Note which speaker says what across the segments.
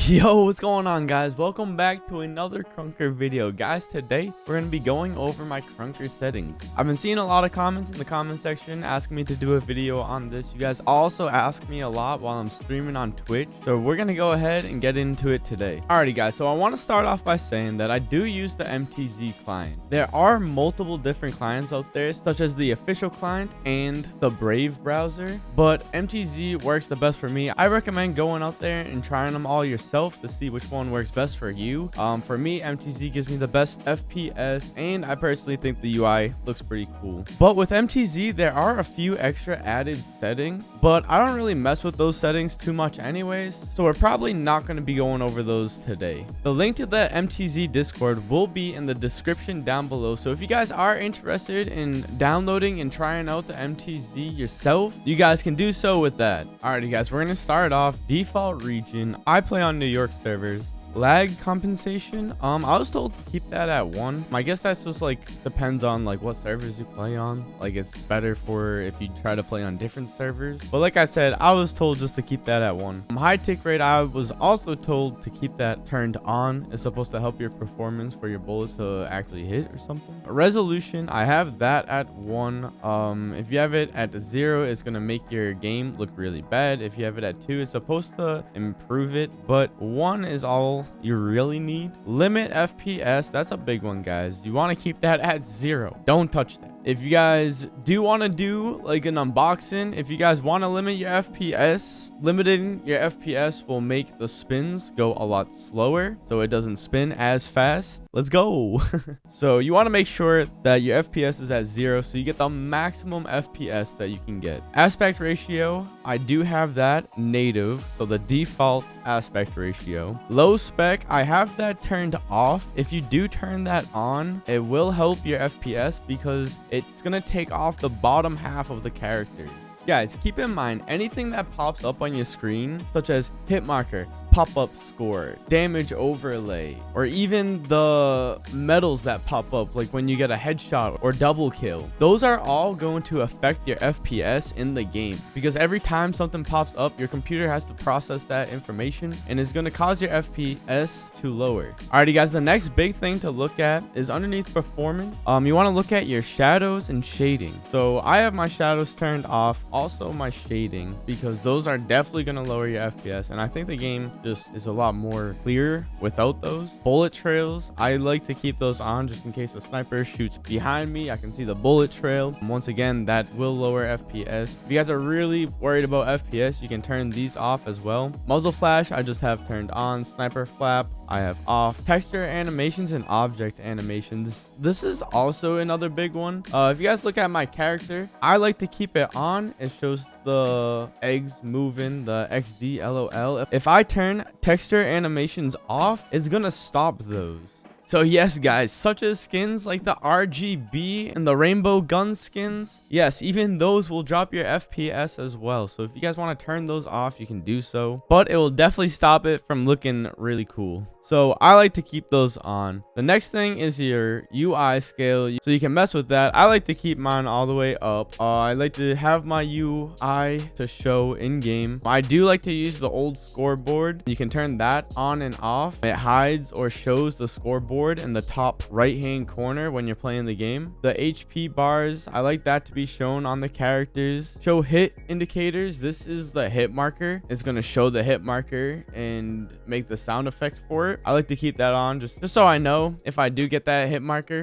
Speaker 1: Yo, what's going on, guys? Welcome back to another Krunker video. Guys, today we're going to be going over my Krunker settings. I've been seeing a lot of comments in the comment section asking me to do a video on this. You guys also ask me a lot while I'm streaming on Twitch, so we're going to go ahead and get into it today. Alrighty, guys, so I want to start off by saying that I do use the MTZ client. There are multiple different clients out there, such as the official client and the Brave browser, but MTZ works the best for me. I recommend going out there and trying them all yourself to see which one works best for you. For me, MTZ gives me the best FPS, and I personally think the UI looks pretty cool. But with MTZ, there are a few extra added settings, but I don't really mess with those settings too much anyways, so we're probably not going to be going over those today. The link to the MTZ Discord will be in the description down below, so if you guys are interested in downloading and trying out the MTZ yourself, you guys can do so with that. Alrighty, guys, we're going to start off default region. I play on New York servers. Lag compensation, I was told to keep that at 1. I guess that's just like depends on like what servers you play on. Like it's better for if you try to play on different servers, but like I said, I was told just to keep that at 1. High tick rate, I was also told to keep that turned on. It's supposed to help your performance for your bullets to actually hit or something. Resolution, I have that at 1. If you have it at 0, it's gonna make your game look really bad. If you have it at 2, it's supposed to improve it, but 1 is all you really need. Limit FPS, that's a big one, guys. You want to keep that at 0. Don't touch that. If you guys do want to do like an unboxing, if you guys want to limit your FPS, limiting your FPS will make the spins go a lot slower, so it doesn't spin as fast. Let's go. So you want to make sure that your FPS is at 0, so you get the maximum FPS that you can get. Aspect ratio, I do have that native, so the default aspect ratio. Low spec, I have that turned off. If you do turn that on, it will help your FPS because it's gonna take off the bottom half of the characters. Guys, keep in mind, anything that pops up on your screen, such as hit marker, pop-up score, damage overlay, or even the medals that pop up, like when you get a headshot or double kill, those are all going to affect your FPS in the game, because every time something pops up, your computer has to process that information and it's going to cause your FPS to lower. Alrighty, guys, the next big thing to look at is underneath performance. You want to look at your shadows and shading. So I have my shadows turned off, also my shading, because those are definitely going to lower your FPS, and I think the game just is a lot more clear without those. Bullet trails, I like to keep those on just in case a sniper shoots behind me. I can see the bullet trail. Once again, that will lower FPS. If you guys are really worried about FPS, you can turn these off as well. Muzzle flash, I just have turned on. Sniper flap, I have off. Texture animations and object animations, this is also another big one. If you guys look at my character, I like to keep it on. It shows the eggs moving, the XD LOL. If I turn texture animations off, it's gonna stop those. So yes, guys, such as skins like the RGB and the rainbow gun skins, yes, even those will drop your FPS as well. So if you guys want to turn those off, you can do so, but it will definitely stop it from looking really cool. So I like to keep those on. The next thing is your UI scale, so you can mess with that. I like to keep mine all the way up. I like to have my UI to show in game. I do like to use the old scoreboard. You can turn that on and off. It hides or shows the scoreboard in the top right hand corner when you're playing the game. The HP bars, I like that to be shown on the characters. Show hit indicators, this is the hit marker. It's going to show the hit marker and make the sound effect for it. I like to keep that on just so I know if I do get that hit marker.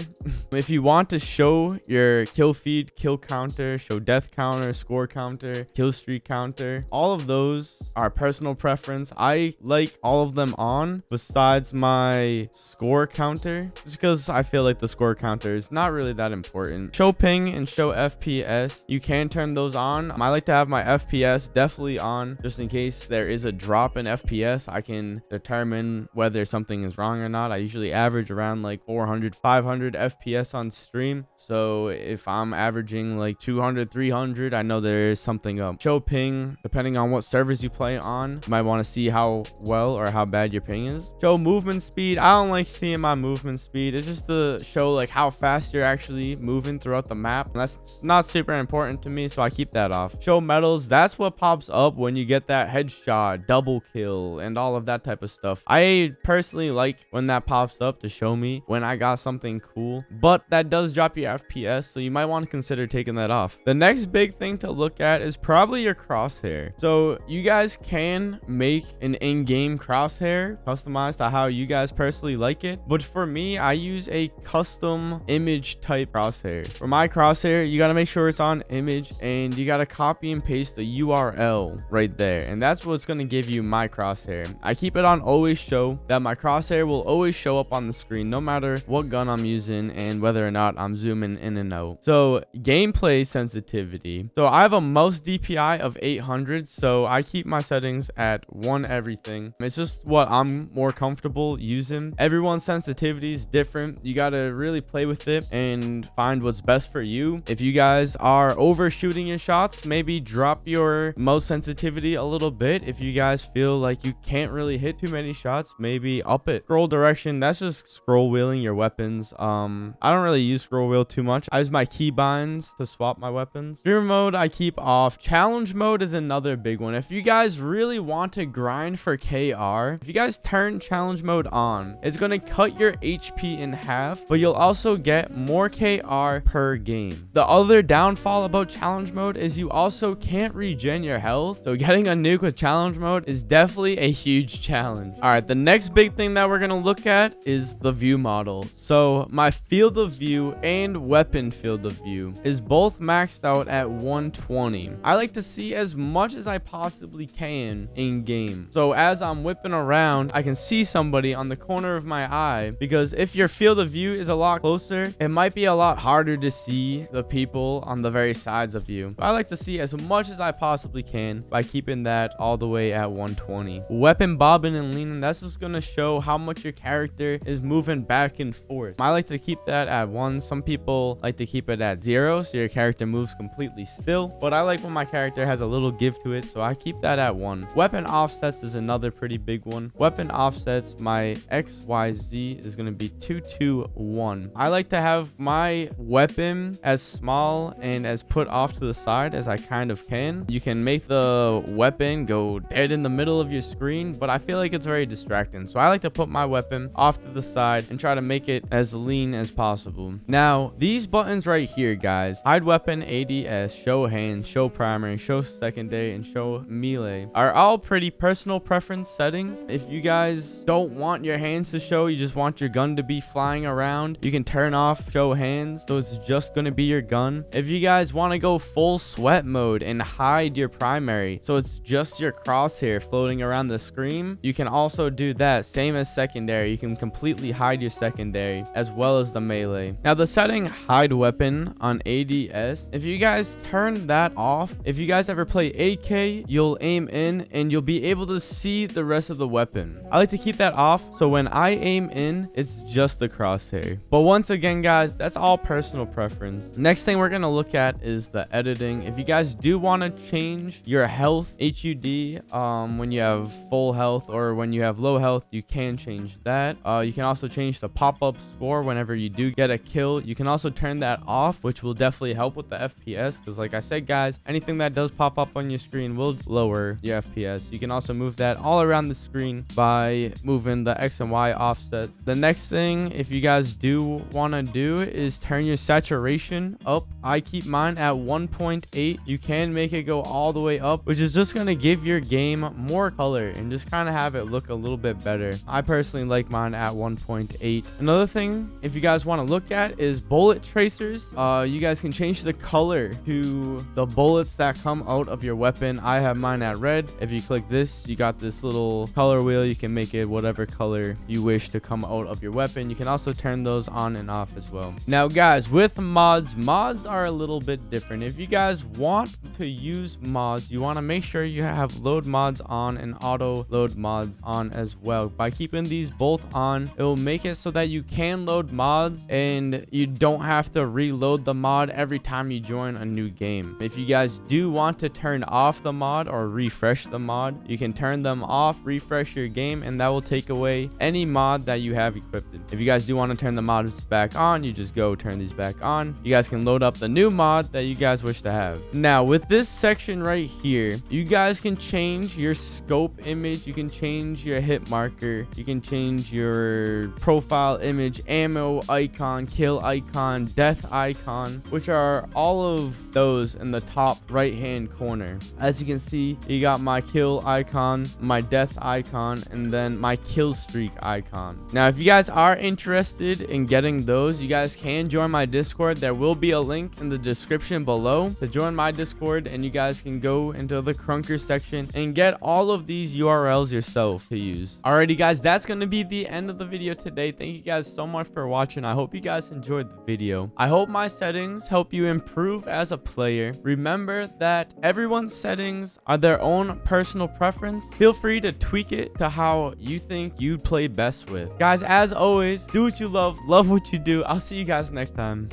Speaker 1: If you want to show your kill feed, kill counter, show death counter, score counter, kill streak counter, all of those are personal preference. I like all of them on besides my score counter, just because I feel like the score counter is not really that important. Show ping and show FPS, you can turn those on. I like to have my FPS definitely on just in case there is a drop in FPS. I can determine whether whether something is wrong or not. I usually average around like 400 500 FPS on stream, so if I'm averaging like 200 300, I know there is something up. Show ping, depending on what servers you play on, you might want to see how well or how bad your ping is. Show movement speed. I don't like seeing my movement speed. It's just to show like how fast you're actually moving throughout the map. That's not super important to me, so I keep that off. Show medals. That's what pops up when you get that headshot, double kill, and all of that type of stuff. I personally like when that pops up to show me when I got something cool, but that does drop your FPS, so you might want to consider taking that off. The next big thing to look at is probably your crosshair. So you guys can make an in-game crosshair customized to how you guys personally like it, but for me, I use a custom image type crosshair. For my crosshair, you got to make sure it's on image, and you got to copy and paste the URL right there, and that's what's going to give you my crosshair. I keep it on always show, that my crosshair will always show up on the screen no matter what gun I'm using and whether or not I'm zooming in and out. So gameplay sensitivity. So I have a mouse DPI of 800, so I keep my settings at 1 everything. It's just what I'm more comfortable using. Everyone's sensitivity is different. You got to really play with it and find what's best for you. If you guys are overshooting your shots, maybe drop your mouse sensitivity a little bit. If you guys feel like you can't really hit too many shots, maybe up it. Scroll direction, that's just scroll wheeling your weapons. I don't really use scroll wheel too much. I use my keybinds to swap my weapons. Streamer mode I keep off. Challenge mode is another big one. If you guys really want to grind for KR, if you guys turn challenge mode on, it's going to cut your HP in half, but you'll also get more KR per game. The other downfall about challenge mode is you also can't regen your health, so getting a nuke with challenge mode is definitely a huge challenge. All right, the next big thing that we're going to look at is the view model. So my field of view and weapon field of view is both maxed out at 120. I like to see as much as I possibly can in game, so as I'm whipping around, I can see somebody on the corner of my eye, because if your field of view is a lot closer, it might be a lot harder to see the people on the very sides of you. But I like to see as much as I possibly can by keeping that all the way at 120. Weapon bobbing and leaning, that's just going to show how much your character is moving back and forth. I like to keep that at 1. Some people like to keep it at 0, so your character moves completely still, but I like when my character has a little give to it, so I keep that at 1. Weapon offsets is another pretty big one. Weapon offsets, my XYZ is going to be 221. I like to have my weapon as small and as put off to the side as I kind of can. You can make the weapon go dead in the middle of your screen, but I feel like it's very distracting, so I like to put my weapon off to the side and try to make it as lean as possible. Now these buttons right here, guys, hide weapon, ADS, show hand, show primary, show secondary, and show melee, are all pretty personal preference settings. If you guys don't want your hands to show, you just want your gun to be flying around, you can turn off show hands, so it's just going to be your gun. If you guys want to go full sweat mode and hide your primary, so it's just your crosshair floating around the screen, you can also do that. Same as secondary, you can completely hide your secondary as well as the melee. Now the setting hide weapon on ADS, if you guys turn that off, if you guys ever play AK, you'll aim in and you'll be able to see the rest of the weapon. I like to keep that off, so when I aim in, it's just the crosshair. But once again, guys, that's all personal preference. Next thing we're going to look at is the editing. If you guys do want to change your health HUD when you have full health or when you have low health, you can change that. You can also change the pop-up score whenever you do get a kill. You can also turn that off, which will definitely help with the FPS, because like I said, guys, anything that does pop up on your screen will lower your FPS. You can also move that all around the screen by moving the X and Y offset. The next thing, if you guys do want to do, is turn your saturation up. I keep mine at 1.8. You can make it go all the way up, which is just going to give your game more color and just kind of have it look a little bit better. I personally like mine at 1.8. Another thing, if you guys want to look at, is bullet tracers. You guys can change the color to the bullets that come out of your weapon. I have mine at red. If you click this, you got this little color wheel. You can make it whatever color you wish to come out of your weapon. You can also turn those on and off as well. Now guys, with mods are a little bit different. If you guys want to use mods, you want to make sure you have load mods on and auto load mods on as well. Now, by keeping these both on, it will make it so that you can load mods and you don't have to reload the mod every time you join a new game. If you guys do want to turn off the mod or refresh the mod, you can turn them off, refresh your game, and that will take away any mod that you have equipped. If you guys do want to turn the mods back on, you just go turn these back on. You guys can load up the new mod that you guys wish to have. Now, with this section right here, you guys can change your scope image, you can change your hit marker, you can change your profile image, ammo icon, kill icon, death icon, which are all of those in the top right hand corner. As you can see, you got my kill icon, my death icon, and then my kill streak icon. Now, if you guys are interested in getting those, you guys can join my Discord. There will be a link in the description below to join my Discord, and you guys can go into the Krunker section and get all of these URLs yourself to use. Alrighty guys, that's going to be the end of the video today. Thank you guys so much for watching. I hope you guys enjoyed the video. I hope my settings help you improve as a player. Remember that everyone's settings are their own personal preference. Feel free to tweak it to how you think you'd play best with. Guys, as always, do what you love what you do. I'll see you guys next time.